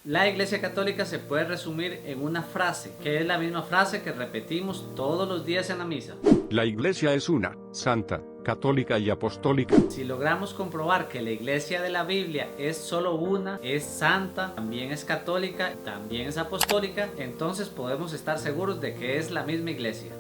La Iglesia Católica se puede resumir en una frase, que es la misma frase que repetimos todos los días en la misa. La Iglesia es una, santa, católica y apostólica. Si logramos comprobar que la Iglesia de la Biblia es solo una, es santa, también es católica, también es apostólica, entonces podemos estar seguros de que es la misma Iglesia.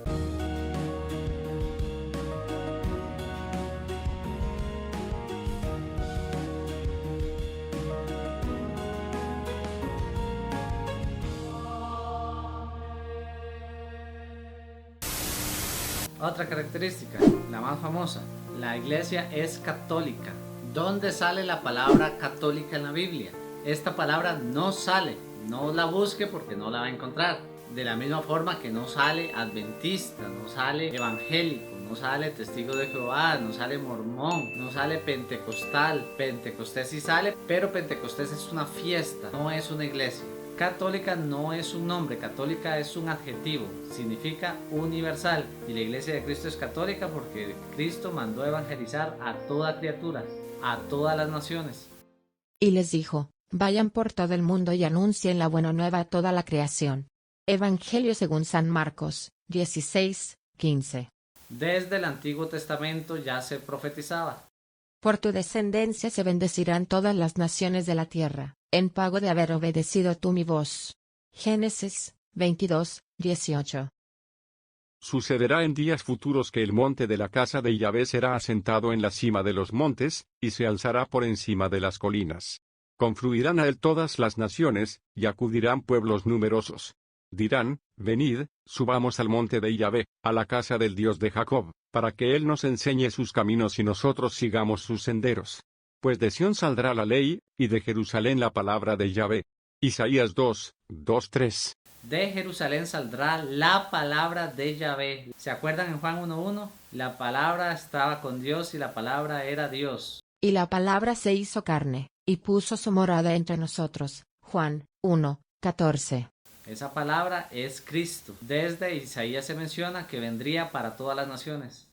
Otra característica, la más famosa, la iglesia es católica. ¿Dónde sale la palabra católica en la Biblia? Esta palabra no sale, no la busque porque no la va a encontrar. De la misma forma que no sale adventista, no sale evangélico, no sale testigo de Jehová, no sale mormón, no sale pentecostal. Pentecostés sí sale, pero Pentecostés es una fiesta, no es una iglesia. Católica no es un nombre, católica es un adjetivo, significa universal. Y la Iglesia de Cristo es católica porque Cristo mandó a evangelizar a toda criatura, a todas las naciones. Y les dijo, vayan por todo el mundo y anuncien la buena nueva a toda la creación. Evangelio según San Marcos, 16:15. Desde el Antiguo Testamento ya se profetizaba. Por tu descendencia se bendecirán todas las naciones de la tierra, en pago de haber obedecido tú mi voz. Génesis 22:18. Sucederá en días futuros que el monte de la casa de Yahvé será asentado en la cima de los montes, y se alzará por encima de las colinas. Confluirán a él todas las naciones, y acudirán pueblos numerosos. Dirán, venid, subamos al monte de Yahvé, a la casa del Dios de Jacob, para que él nos enseñe sus caminos y nosotros sigamos sus senderos. Pues de Sión saldrá la ley, y de Jerusalén la palabra de Yahvé. Isaías 2:3. De Jerusalén saldrá la palabra de Yahvé. ¿Se acuerdan en Juan 1:1? La palabra estaba con Dios y la palabra era Dios. Y la palabra se hizo carne, y puso su morada entre nosotros. Juan 1:14. Esa palabra es Cristo. Desde Isaías se menciona que vendría para todas las naciones.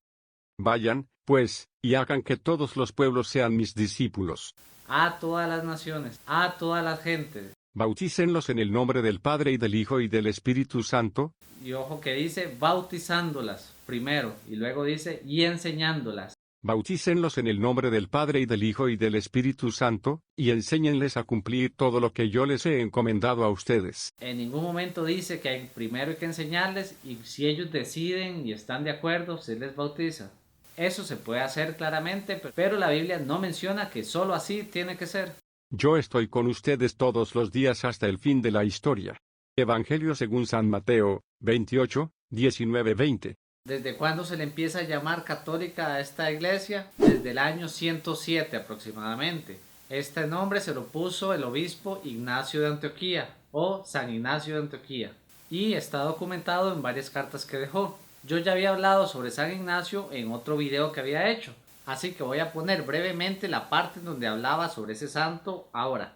Vayan, pues, y hagan que todos los pueblos sean mis discípulos. A todas las naciones, a todas las gentes. Bautícenlos en el nombre del Padre y del Hijo y del Espíritu Santo. Y ojo que dice bautizándolas primero y luego dice y enseñándolas. Bautícenlos en el nombre del Padre y del Hijo y del Espíritu Santo, y enséñenles a cumplir todo lo que yo les he encomendado a ustedes. En ningún momento dice que primero hay que enseñarles y si ellos deciden y están de acuerdo, se les bautiza. Eso se puede hacer claramente, pero la Biblia no menciona que solo así tiene que ser. Yo estoy con ustedes todos los días hasta el fin de la historia. Evangelio según San Mateo, 28:19-20. ¿Desde cuándo se le empieza a llamar católica a esta iglesia? Desde el año 107 aproximadamente. Este nombre se lo puso el obispo Ignacio de Antioquía o San Ignacio de Antioquía y está documentado en varias cartas que dejó. Yo ya había hablado sobre San Ignacio en otro video que había hecho, así que voy a poner brevemente la parte en donde hablaba sobre ese santo ahora.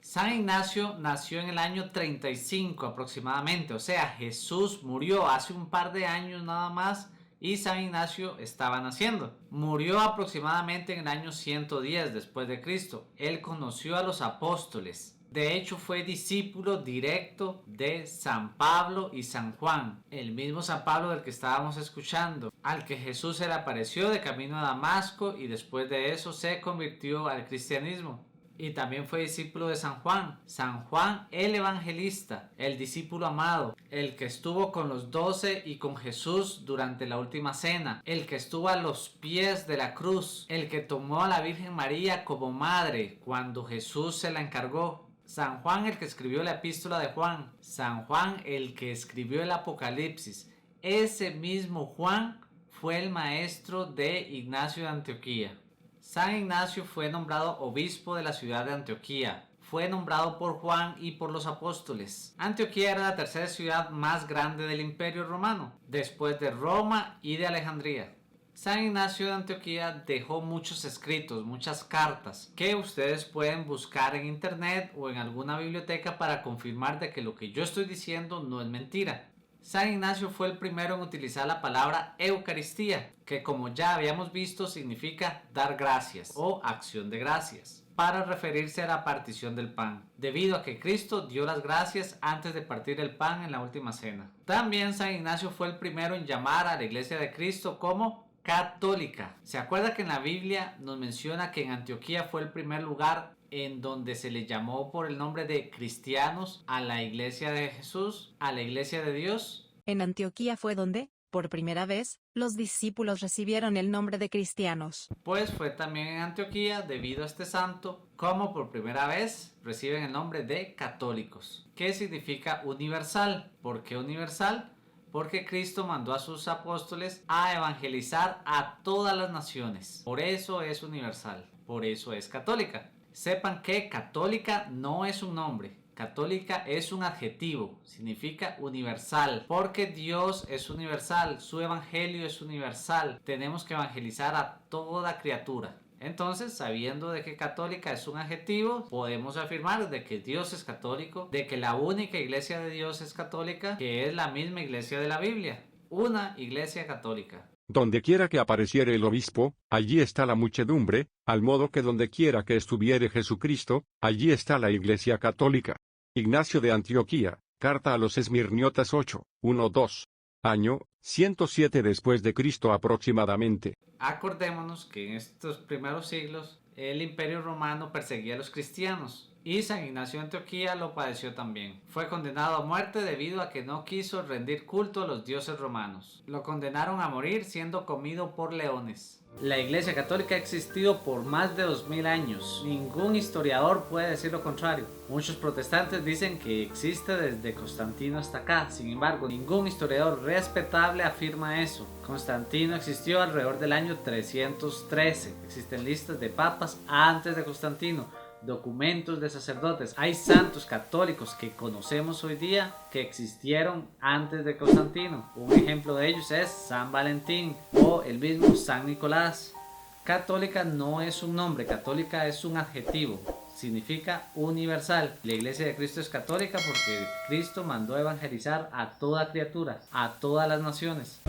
San Ignacio nació en el año 35 aproximadamente, o sea, Jesús murió hace un par de años nada más y San Ignacio estaba naciendo. Murió aproximadamente en el año 110 después de Cristo. Él conoció a los apóstoles. De hecho, fue discípulo directo de San Pablo y San Juan, el mismo San Pablo del que estábamos escuchando, al que Jesús se le apareció de camino a Damasco y después de eso se convirtió al cristianismo. Y también fue discípulo de San Juan el evangelista, el discípulo amado, el que estuvo con los 12 y con Jesús durante la última cena, el que estuvo a los pies de la cruz, el que tomó a la Virgen María como madre cuando Jesús se la encargó. San Juan el que escribió la epístola de Juan, San Juan el que escribió el Apocalipsis. Ese mismo Juan fue el maestro de Ignacio de Antioquía. San Ignacio fue nombrado obispo de la ciudad de Antioquía. Fue nombrado por Juan y por los apóstoles. Antioquía era la tercera ciudad más grande del Imperio Romano, después de Roma y de Alejandría. San Ignacio de Antioquía dejó muchos escritos, muchas cartas, que ustedes pueden buscar en internet o en alguna biblioteca para confirmar de que lo que yo estoy diciendo no es mentira. San Ignacio fue el primero en utilizar la palabra Eucaristía, que como ya habíamos visto significa dar gracias o acción de gracias. para referirse a la partición del pan, debido a que Cristo dio las gracias antes de partir el pan en la última cena. También San Ignacio fue el primero en llamar a la Iglesia de Cristo como católica. ¿Se acuerda que en la Biblia nos menciona que en Antioquía fue el primer lugar en donde se le llamó por el nombre de cristianos a la Iglesia de Jesús, a la Iglesia de Dios? En Antioquía fue donde, por primera vez, los discípulos recibieron el nombre de cristianos. Pues fue también en Antioquía, debido a este santo, como por primera vez reciben el nombre de católicos. ¿Qué significa universal? ¿Por qué universal? Porque Cristo mandó a sus apóstoles a evangelizar a todas las naciones. Por eso es universal, por eso es católica. Sepan que católica no es un nombre. Católica es un adjetivo, significa universal, porque Dios es universal, su evangelio es universal, tenemos que evangelizar a toda criatura. Entonces, sabiendo de que católica es un adjetivo, podemos afirmar de que Dios es católico, de que la única iglesia de Dios es católica, que es la misma iglesia de la Biblia, una iglesia católica. Donde quiera que apareciere el obispo, allí está la muchedumbre, al modo que donde quiera que estuviere Jesucristo, allí está la Iglesia católica. Ignacio de Antioquía, carta a los Esmirniotas 8, 1-2. Año, 107 después de Cristo aproximadamente. Acordémonos que en estos primeros siglos el Imperio Romano perseguía a los cristianos y San Ignacio de Antioquía lo padeció también. Fue condenado a muerte debido a que no quiso rendir culto a los dioses romanos. Lo condenaron a morir siendo comido por leones. La Iglesia Católica ha existido por más de 2000 años. Ningún historiador puede decir lo contrario. Muchos protestantes dicen que existe desde Constantino hasta acá. Sin embargo, ningún historiador respetable afirma eso. Constantino existió alrededor del año 313. Existen listas de papas antes de Constantino, documentos de sacerdotes. Hay santos católicos que conocemos hoy día que existieron antes de Constantino. Un ejemplo de ellos es San Valentín o el mismo San Nicolás. Católica no es un nombre, católica es un adjetivo, significa universal. La Iglesia de Cristo es católica porque Cristo mandó evangelizar a toda criatura, a todas las naciones.